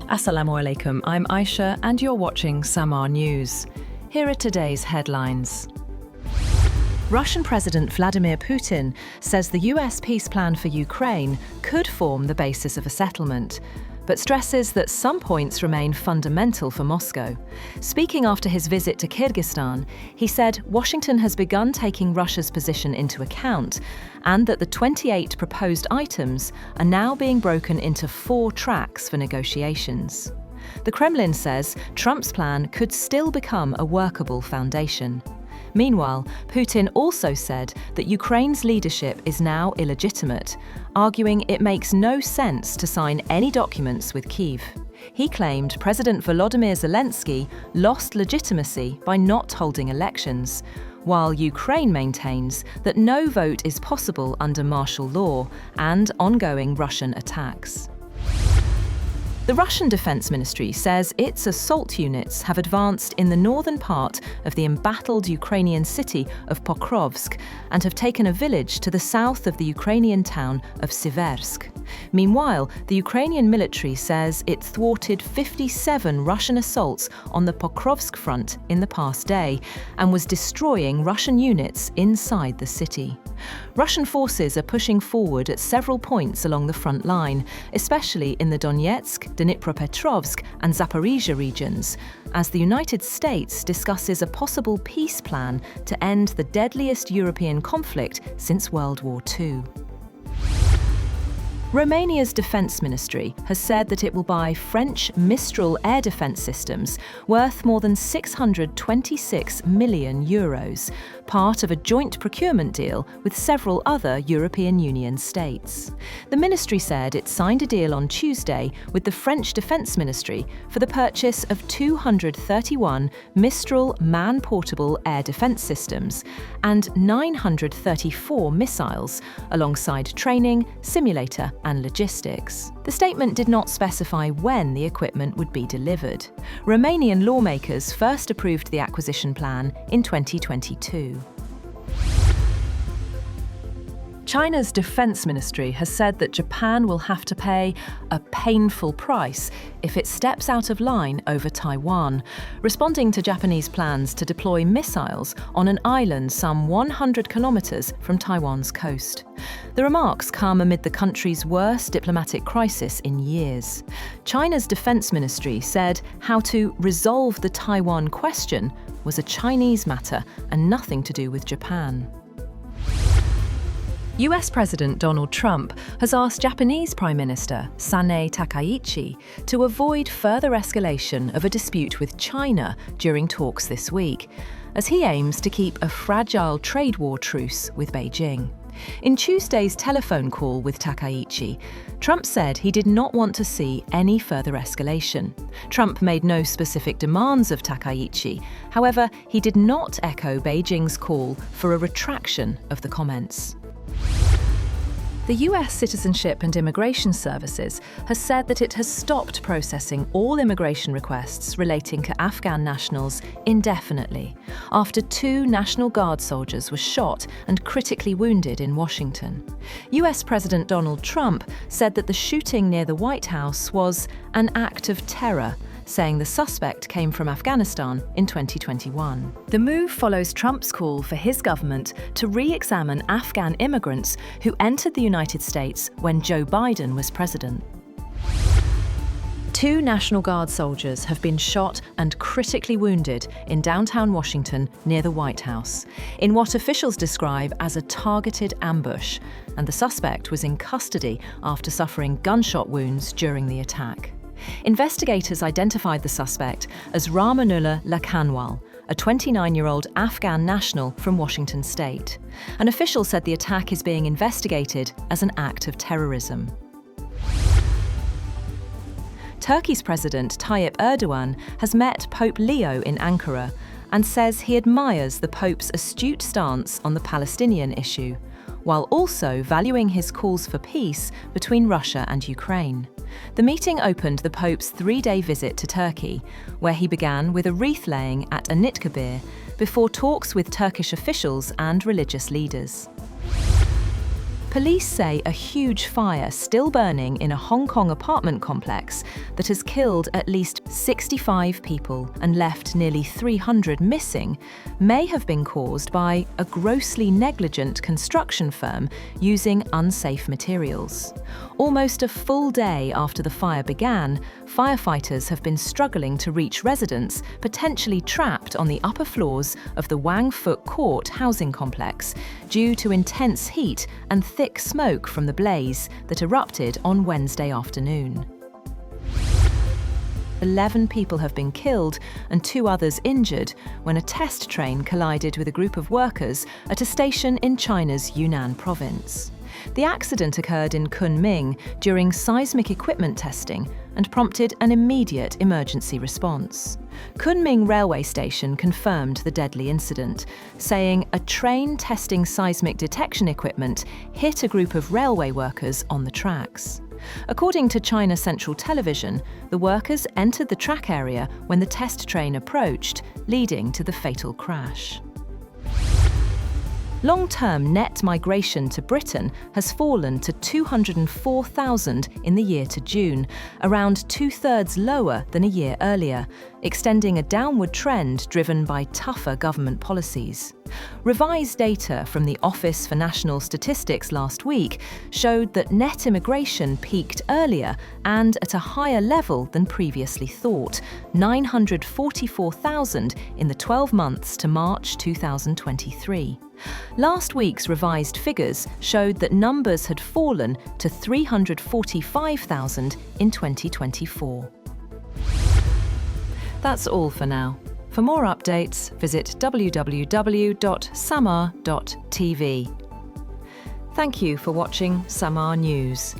Assalamu alaikum, I'm Aisha and you're watching Samaa News. Here are today's headlines. Russian President Vladimir Putin says the US peace plan for Ukraine could form the basis of a settlement, but stresses that some points remain fundamental for Moscow. Speaking after his visit to Kyrgyzstan, he said Washington has begun taking Russia's position into account and that the 28 proposed items are now being broken into 4 tracks for negotiations. The Kremlin says Trump's plan could still become a workable foundation. Meanwhile, Putin also said that Ukraine's leadership is now illegitimate, arguing it makes no sense to sign any documents with Kyiv. He claimed President Volodymyr Zelensky lost legitimacy by not holding elections, while Ukraine maintains that no vote is possible under martial law and ongoing Russian attacks. The Russian Defense Ministry says its assault units have advanced in the northern part of the embattled Ukrainian city of Pokrovsk and have taken a village to the south of the Ukrainian town of Siversk. Meanwhile, the Ukrainian military says it thwarted 57 Russian assaults on the Pokrovsk front in the past day and was destroying Russian units inside the city. Russian forces are pushing forward at several points along the front line, especially in the Donetsk, Dnipropetrovsk and Zaporizhia regions, as the United States discusses a possible peace plan to end the deadliest European conflict since World War II. Romania's defence ministry has said that it will buy French Mistral air defence systems worth more than €626 million, part of a joint procurement deal with several other European Union states. The ministry said it signed a deal on Tuesday with the French Defence Ministry for the purchase of 231 Mistral man-portable air defence systems and 934 missiles, alongside training, simulator and logistics. The statement did not specify when the equipment would be delivered. Romanian lawmakers first approved the acquisition plan in 2022. China's defense ministry has said that Japan will have to pay a painful price if it steps out of line over Taiwan, responding to Japanese plans to deploy missiles on an island some 100 kilometers from Taiwan's coast. The remarks come amid the country's worst diplomatic crisis in years. China's defense ministry said how to resolve the Taiwan question was a Chinese matter and nothing to do with Japan. US President Donald Trump has asked Japanese Prime Minister Samaa Takaichi to avoid further escalation of a dispute with China during talks this week, as he aims to keep a fragile trade war truce with Beijing. In Tuesday's telephone call with Takaichi, Trump said he did not want to see any further escalation. Trump made no specific demands of Takaichi. However, he did not echo Beijing's call for a retraction of the comments. The US Citizenship and Immigration Services has said that it has stopped processing all immigration requests relating to Afghan nationals indefinitely after 2 National Guard soldiers were shot and critically wounded in Washington. US President Donald Trump said that the shooting near the White House was an act of terror, saying the suspect came from Afghanistan in 2021. The move follows Trump's call for his government to re-examine Afghan immigrants who entered the United States when Joe Biden was president. 2 National Guard soldiers have been shot and critically wounded in downtown Washington near the White House, in what officials describe as a targeted ambush, and the suspect was in custody after suffering gunshot wounds during the attack. Investigators identified the suspect as Rahmanullah Lakanwal, a 29-year-old Afghan national from Washington state. An official said the attack is being investigated as an act of terrorism. Turkey's President Tayyip Erdogan has met Pope Leo in Ankara and says he admires the Pope's astute stance on the Palestinian issue, while also valuing his calls for peace between Russia and Ukraine. The meeting opened the Pope's 3-day visit to Turkey, where he began with a wreath-laying at Anıtkabir before talks with Turkish officials and religious leaders. Police say a huge fire still burning in a Hong Kong apartment complex that has killed at least 65 people and left nearly 300 missing may have been caused by a grossly negligent construction firm using unsafe materials. Almost a full day after the fire began, firefighters have been struggling to reach residents potentially trapped on the upper floors of the Wang Fuk Court housing complex due to intense heat and thick smoke from the blaze that erupted on Wednesday afternoon. 11 people have been killed and 2 others injured when a test train collided with a group of workers at a station in China's Yunnan province. The accident occurred in Kunming during seismic equipment testing and prompted an immediate emergency response. Kunming railway station confirmed the deadly incident, saying a train testing seismic detection equipment hit a group of railway workers on the tracks. According to China Central Television, the workers entered the track area when the test train approached, leading to the fatal crash. Long-term net migration to Britain has fallen to 204,000 in the year to June, around 2/3 lower than a year earlier, extending a downward trend driven by tougher government policies. Revised data from the Office for National Statistics last week showed that net immigration peaked earlier and at a higher level than previously thought, 944,000 in the 12 months to March 2023. Last week's revised figures showed that numbers had fallen to 345,000 in 2024. That's all for now. For more updates, visit www.samaa.tv. Thank you for watching Samaa News.